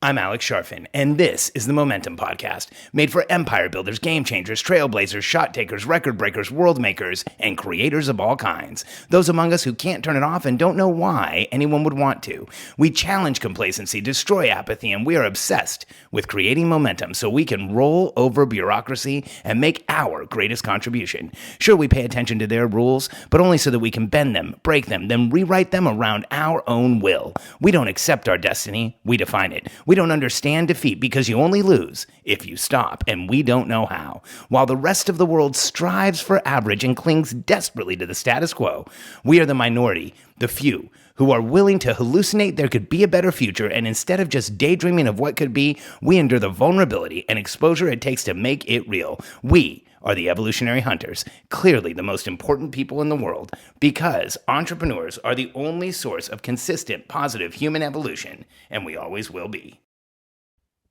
I'm Alex Sharfin, and this is the Momentum Podcast, made for empire builders, game changers, trailblazers, shot takers, record breakers, world makers, and creators of all kinds. Those among us who can't turn it off and don't know why anyone would want to. We challenge complacency, destroy apathy, and we are obsessed with creating momentum so we can roll over bureaucracy and make our greatest contribution. Sure, we pay attention to their rules, but only so that we can bend them, break them, then rewrite them around our own will. We don't accept our destiny, we define it. We don't understand defeat because you only lose if you stop, and we don't know how. While the rest of the world strives for average and clings desperately to the status quo, we are the minority, the few, who are willing to hallucinate there could be a better future, and instead of just daydreaming of what could be, we endure the vulnerability and exposure it takes to make it real. We are the evolutionary hunters, clearly the most important people in the world, because entrepreneurs are the only source of consistent, positive human evolution, and we always will be.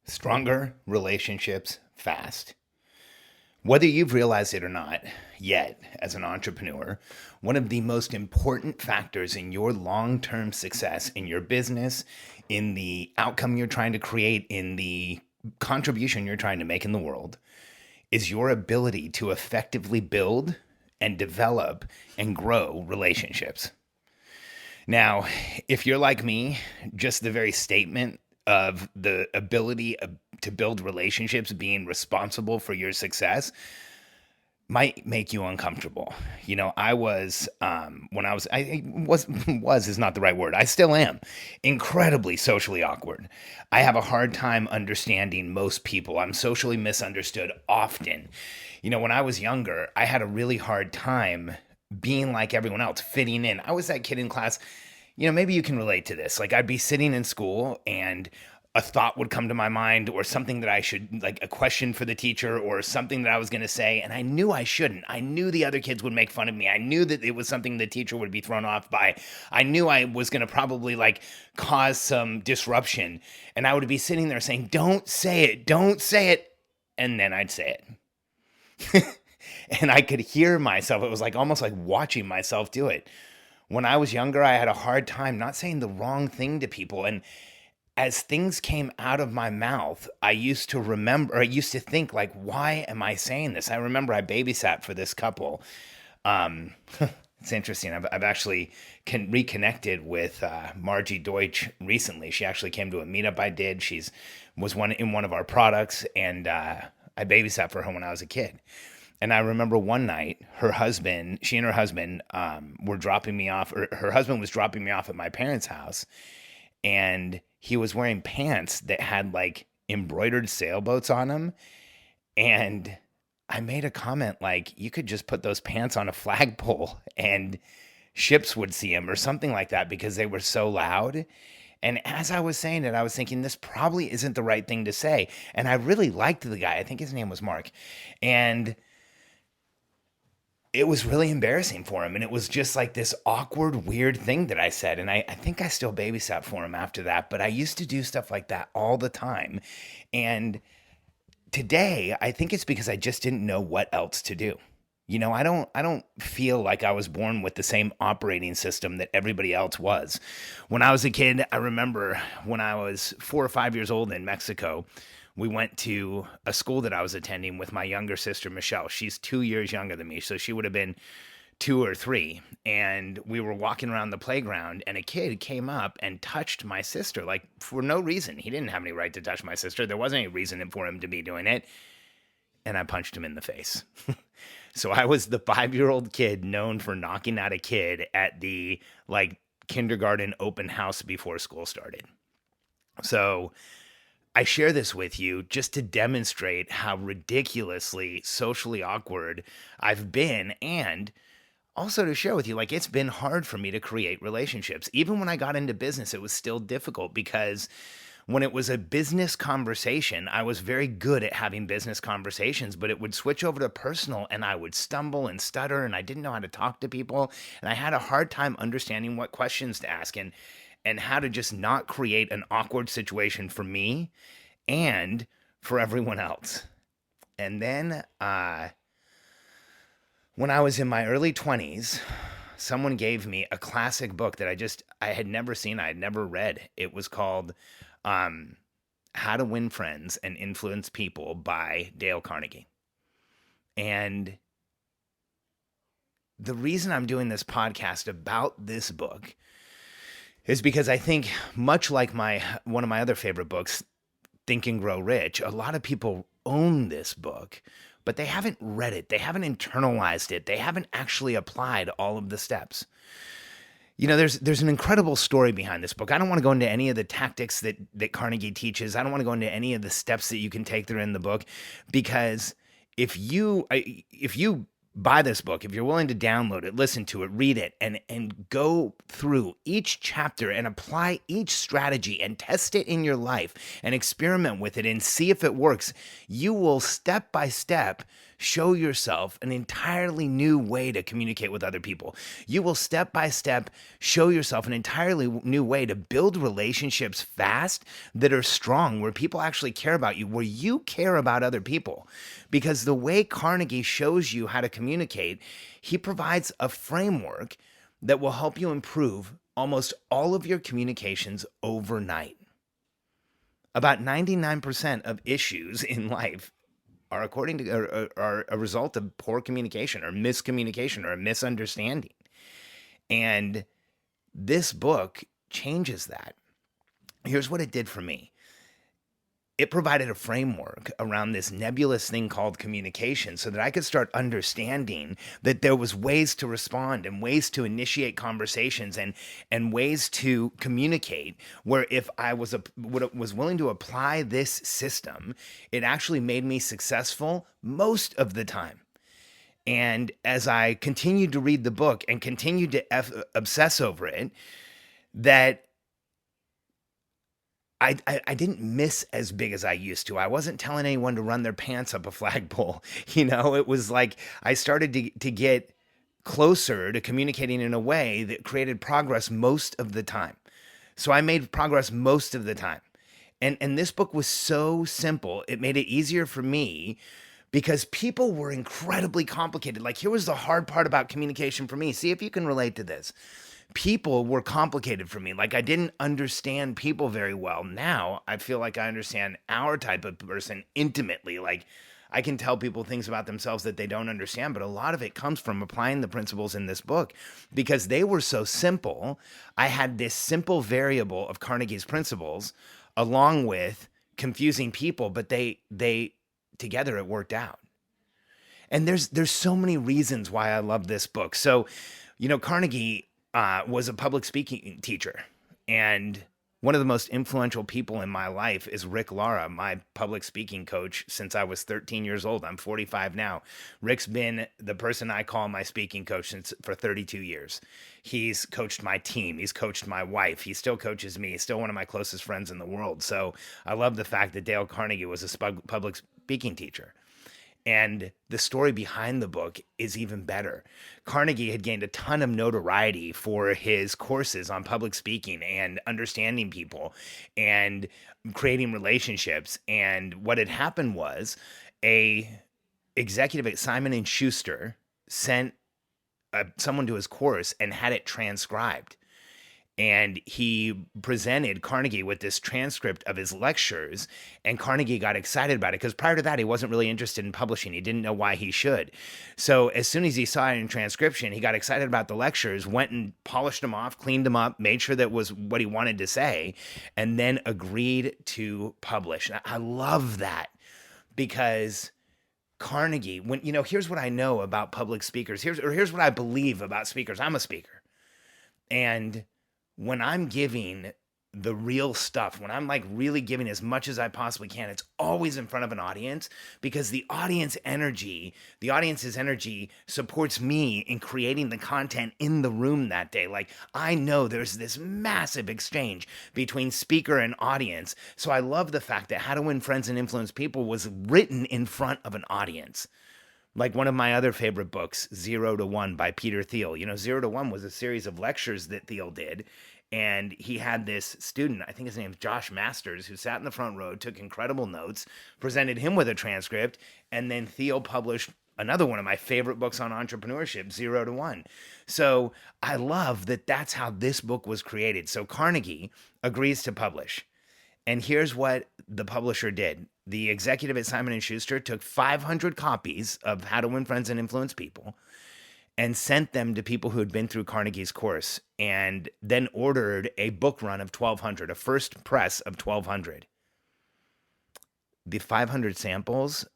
Stronger relationships fast. Whether you've realized it or not yet as an entrepreneur, one of the most important factors in your long-term success in your business, in the outcome you're trying to create, in the contribution you're trying to make in the world, is your ability to effectively build and develop and grow relationships. Now, if you're like me, just the very statement of the ability to build relationships being responsible for your success might make you uncomfortable. You know, I was is not the right word. I still am incredibly socially awkward. I have a hard time understanding most people. I'm socially misunderstood often. You know, when I was younger, I had a really hard time being like everyone else, fitting in. I was that kid in class. You know, maybe you can relate to this. Like, I'd be sitting in school and a thought would come to my mind, or something that I should, like a question for the teacher, or something that I was going to say, and I knew I shouldn't. I knew the other kids would make fun of me. I knew that it was something the teacher would be thrown off by. I knew I was going to probably cause some disruption, and I would be sitting there saying, don't say it, and then I'd say it. And I could hear myself. It was almost like watching myself do it. When I was younger, I had a hard time not saying the wrong thing to people. And as things came out of my mouth, I used to think, why am I saying this? I remember I babysat for this couple. It's interesting. I've actually reconnected with Margie Deutsch recently. She actually came to a meetup I did. Was in one of our products, and I babysat for her when I was a kid. And I remember one night, she and her husband were dropping me off, or her husband was dropping me off at my parents' house, and he was wearing pants that had embroidered sailboats on them. And I made a comment you could just put those pants on a flagpole and ships would see them, or something like that, because they were so loud. And as I was saying it, I was thinking, this probably isn't the right thing to say. And I really liked the guy. I think his name was Mark. And it was really embarrassing for him. And it was just this awkward, weird thing that I said. And I think I still babysat for him after that. But I used to do stuff like that all the time. And today, I think it's because I just didn't know what else to do. You know, I don't feel like I was born with the same operating system that everybody else was. When I was a kid, I remember when I was 4 or 5 years old in Mexico, we went to a school that I was attending with my younger sister, Michelle. She's 2 years younger than me, so she would have been 2 or 3. And we were walking around the playground, and a kid came up and touched my sister, for no reason. He didn't have any right to touch my sister. There wasn't any reason for him to be doing it. And I punched him in the face. So I was the 5-year-old kid known for knocking out a kid at the, kindergarten open house before school started. So I share this with you just to demonstrate how ridiculously socially awkward I've been, and also to share with you, it's been hard for me to create relationships. Even when I got into business, it was still difficult, because when it was a business conversation, I was very good at having business conversations, but it would switch over to personal, and I would stumble and stutter, and I didn't know how to talk to people, and I had a hard time understanding what questions to ask, and how to just not create an awkward situation for me and for everyone else. And then when I was in my early 20s, someone gave me a classic book that I had never seen, I had never read. It was called How to Win Friends and Influence People by Dale Carnegie. And the reason I'm doing this podcast about this book is because I think, much like one of my other favorite books, Think and Grow Rich, a lot of people own this book, but they haven't read it. They haven't internalized it. They haven't actually applied all of the steps. You know, there's an incredible story behind this book. I don't want to go into any of the tactics that Carnegie teaches. I don't want to go into any of the steps that you can take that are in the book, because if you buy this book, if you're willing to download it, listen to it, read it, and go through each chapter and apply each strategy and test it in your life and experiment with it and see if it works, you will step by step show yourself an entirely new way to communicate with other people. You will step by step show yourself an entirely new way to build relationships fast that are strong, where people actually care about you, where you care about other people. Because the way Carnegie shows you how to communicate, he provides a framework that will help you improve almost all of your communications overnight. About 99% of issues in life are are a result of poor communication or miscommunication or a misunderstanding. And this book changes that. Here's what it did for me. It provided a framework around this nebulous thing called communication so that I could start understanding that there was ways to respond and ways to initiate conversations and ways to communicate, where if I was willing to apply this system, it actually made me successful most of the time. And as I continued to read the book and continued to obsess over it, that I didn't miss as big as I used to. I wasn't telling anyone to run their pants up a flagpole. It was like I started to get closer to communicating in a way that created progress most of the time. So I made progress most of the time. And this book was so simple. It made it easier for me because people were incredibly complicated. Like, here was the hard part about communication for me. See if you can relate to this. People were complicated for me. Like, I didn't understand people very well. Now I feel like I understand our type of person intimately. Like, I can tell people things about themselves that they don't understand, but a lot of it comes from applying the principles in this book because they were so simple. I had this simple variable of Carnegie's principles along with confusing people, but they together it worked out. And there's so many reasons why I love this book. So, Carnegie was a public speaking teacher. And one of the most influential people in my life is Rick Lara, my public speaking coach since I was 13 years old. I'm 45 now. Rick's been the person I call my speaking coach for 32 years. He's coached my team. He's coached my wife. He still coaches me. He's still one of my closest friends in the world. So I love the fact that Dale Carnegie was a public speaking teacher. And the story behind the book is even better. Carnegie had gained a ton of notoriety for his courses on public speaking and understanding people and creating relationships. And what had happened was a executive at Simon & Schuster sent someone to his course and had it transcribed. And he presented Carnegie with this transcript of his lectures, and Carnegie got excited about it because prior to that, he wasn't really interested in publishing. He didn't know why he should. So as soon as he saw it in transcription, he got excited about the lectures, went and polished them off, cleaned them up, made sure that was what he wanted to say, and then agreed to publish. And I love that because Carnegie, here's what I know about public speakers. Here's what I believe about speakers. I'm a speaker. And when I'm giving the real stuff, when I'm like really giving as much as I possibly can, it's always in front of an audience because the audience's energy supports me in creating the content in the room that day. Like, I know there's this massive exchange between speaker and audience. So I love the fact that How to Win Friends and Influence People was written in front of an audience. Like one of my other favorite books, 0 to 1 by Peter Thiel. 0 to 1 was a series of lectures that Thiel did. And he had this student, I think his name's Josh Masters, who sat in the front row, took incredible notes, presented him with a transcript, and then Thiel published another one of my favorite books on entrepreneurship, 0 to 1. So I love that that's how this book was created. So Carnegie agrees to publish. And here's what the publisher did. The executive at Simon & Schuster took 500 copies of How to Win Friends and Influence People and sent them to people who had been through Carnegie's course, and then ordered a book run of 1,200, a first press of 1,200. The 500 samples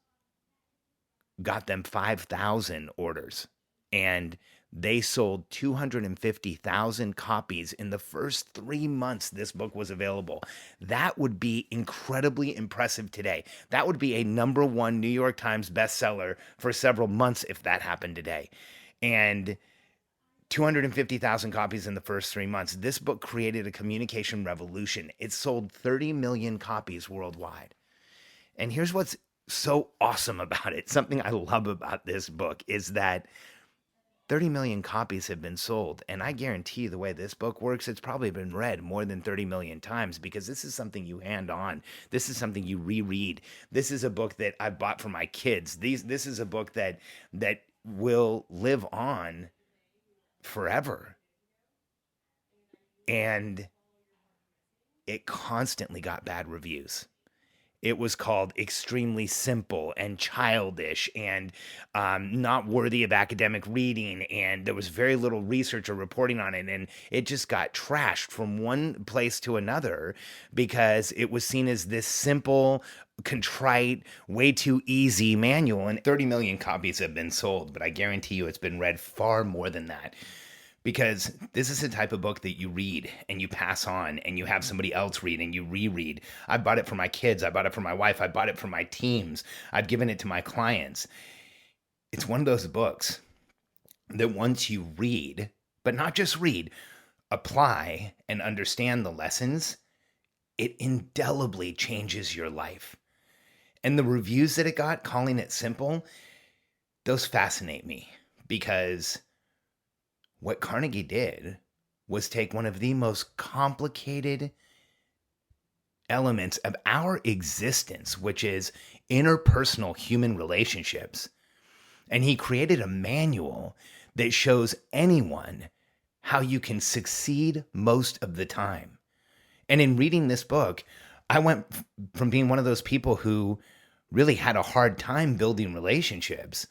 got them 5,000 orders, and they sold 250,000 copies in the first 3 months this book was available. That would be incredibly impressive today. That would be a #1 New York Times bestseller for several months if that happened today. And 250,000 copies in the first 3 months. This book created a communication revolution. It sold 30 million copies worldwide. And here's what's so awesome about it. Something I love about this book is that 30 million copies have been sold. And I guarantee you the way this book works, it's probably been read more than 30 million times, because this is something you hand on. This is something you reread. This is a book that I bought for my kids. This is a book that will live on forever. And it constantly got bad reviews. It was called extremely simple and childish and not worthy of academic reading. And there was very little research or reporting on it. And it just got trashed from one place to another because it was seen as this simple, contrite, way too easy manual. And 30 million copies have been sold, but I guarantee you it's been read far more than that. Because this is the type of book that you read and you pass on and you have somebody else read and you reread. I bought it for my kids. I bought it for my wife. I bought it for my teams. I've given it to my clients. It's one of those books that once you read, but not just read, apply and understand the lessons, it indelibly changes your life. And the reviews that it got, calling it simple, those fascinate me, because what Carnegie did was take one of the most complicated elements of our existence, which is interpersonal human relationships, and he created a manual that shows anyone how you can succeed most of the time. And in reading this book, I went from being one of those people who really had a hard time building relationships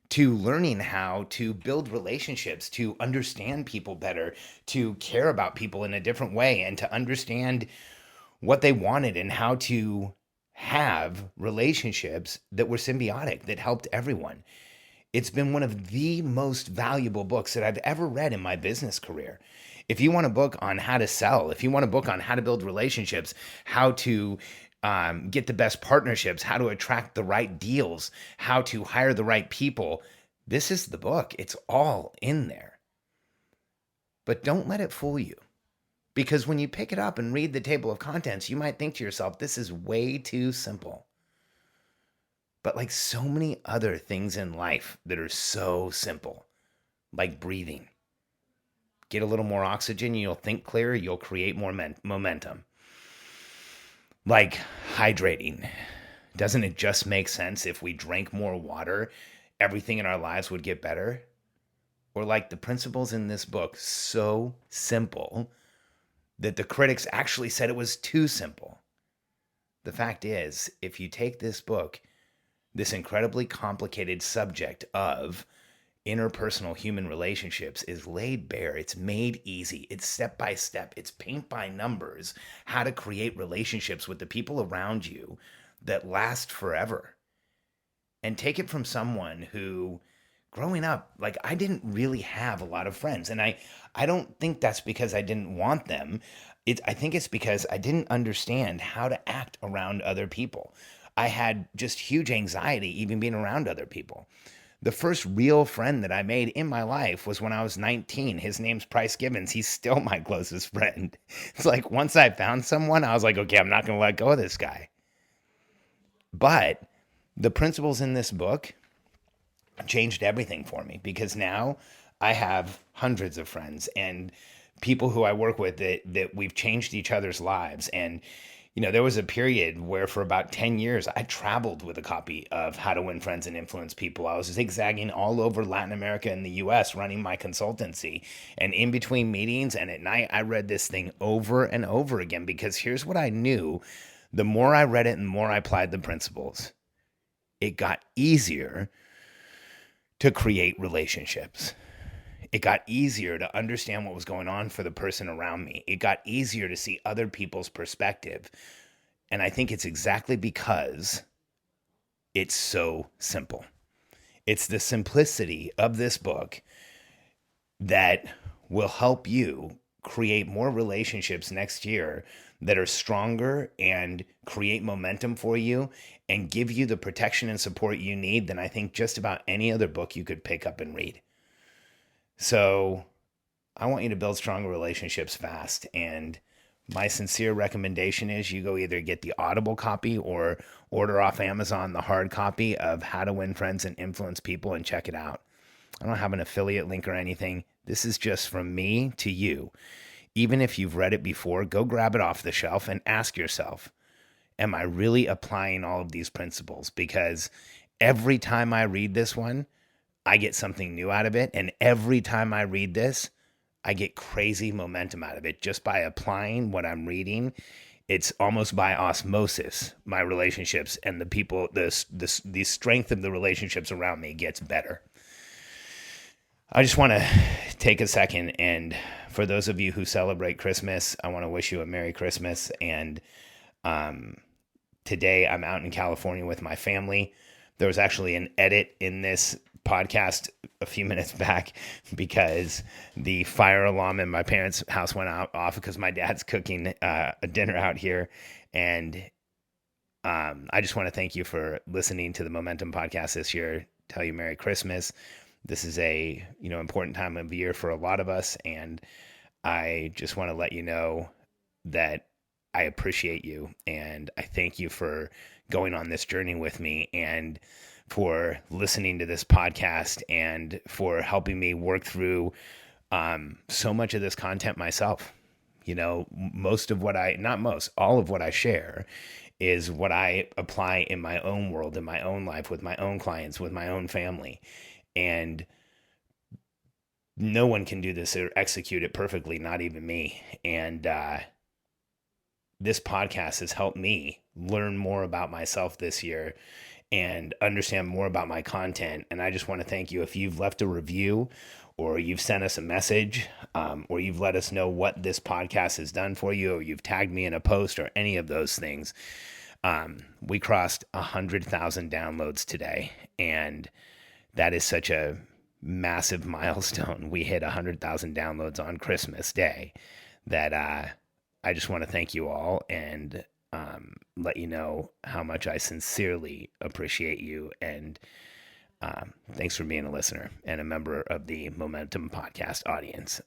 to learning how to build relationships, to understand people better, to care about people in a different way, and to understand what they wanted and how to have relationships that were symbiotic, that helped everyone. It's been one of the most valuable books that I've ever read in my business career. If you want a book on how to sell, if you want a book on how to build relationships, how to get the best partnerships, how to attract the right deals, how to hire the right people, this is the book. It's all in there. But don't let it fool you. Because when you pick it up and read the table of contents, you might think to yourself, this is way too simple. But like so many other things in life that are so simple, like breathing, get a little more oxygen, you'll think clearer, you'll create more momentum. Like hydrating. Doesn't it just make sense if we drank more water, everything in our lives would get better? Or like the principles in this book, so simple that the critics actually said it was too simple. The fact is, if you take this book, this incredibly complicated subject of interpersonal human relationships is laid bare. It's made easy. It's step by step. It's paint by numbers, how to create relationships with the people around you that last forever. And take it from someone who, growing up, like I didn't really have a lot of friends. And I don't think that's because I didn't want them. I think it's because I didn't understand how to act around other people. I had just huge anxiety even being around other people. The first real friend that I made in my life was when I was 19. His name's Price Gibbons. He's still my closest friend. It's like once I found someone, I was like, okay, I'm not going to let go of this guy. But the principles in this book changed everything for me, because now I have hundreds of friends and people who I work with that we've changed each other's lives. And There was a period where for about 10 years, I traveled with a copy of How to Win Friends and Influence People. I was zigzagging all over Latin America and the US running my consultancy. And in between meetings and at night, I read this thing over and over again because here's what I knew. The more I read it and the more I applied the principles, it got easier to create relationships. It got easier to understand what was going on for the person around me. It got easier to see other people's perspective. And I think it's exactly because it's so simple. It's the simplicity of this book that will help you create more relationships next year that are stronger and create momentum for you and give you the protection and support you need than I think just about any other book you could pick up and read. So I want you to build stronger relationships fast. And my sincere recommendation is you go either get the Audible copy or order off Amazon the hard copy of How to Win Friends and Influence People and check it out. I don't have an affiliate link or anything. This is just from me to you. Even if you've read it before, go grab it off the shelf and ask yourself, am I really applying all of these principles? Because every time I read this one, I get something new out of it. And every time I read this, I get crazy momentum out of it just by applying what I'm reading. It's almost by osmosis, my relationships and the people, the strength of the relationships around me gets better. I just want to take a second, and for those of you who celebrate Christmas, I want to wish you a Merry Christmas. And today I'm out in California with my family. There was actually an edit in this podcast a few minutes back because the fire alarm in my parents' house went off because my dad's cooking a dinner out here. And I just want to thank you for listening to the Momentum podcast this year. Tell you Merry Christmas. This is a important time of year for a lot of us, and I just want to let you know that I appreciate you and I thank you for going on this journey with me and for listening to this podcast and for helping me work through so much of this content myself. Most of what all of what I share is what I apply in my own world, in my own life, with my own clients, with my own family. And no one can do this or execute it perfectly, not even me. And this podcast has helped me learn more about myself this year and understand more about my content. And I just want to thank you. If you've left a review or you've sent us a message or you've let us know what this podcast has done for you, or you've tagged me in a post or any of those things, we crossed 100,000 downloads today. And that is such a massive milestone. We hit 100,000 downloads on Christmas Day that I just want to thank you all and let you know how much I sincerely appreciate you. And thanks for being a listener and a member of the Momentum Podcast audience.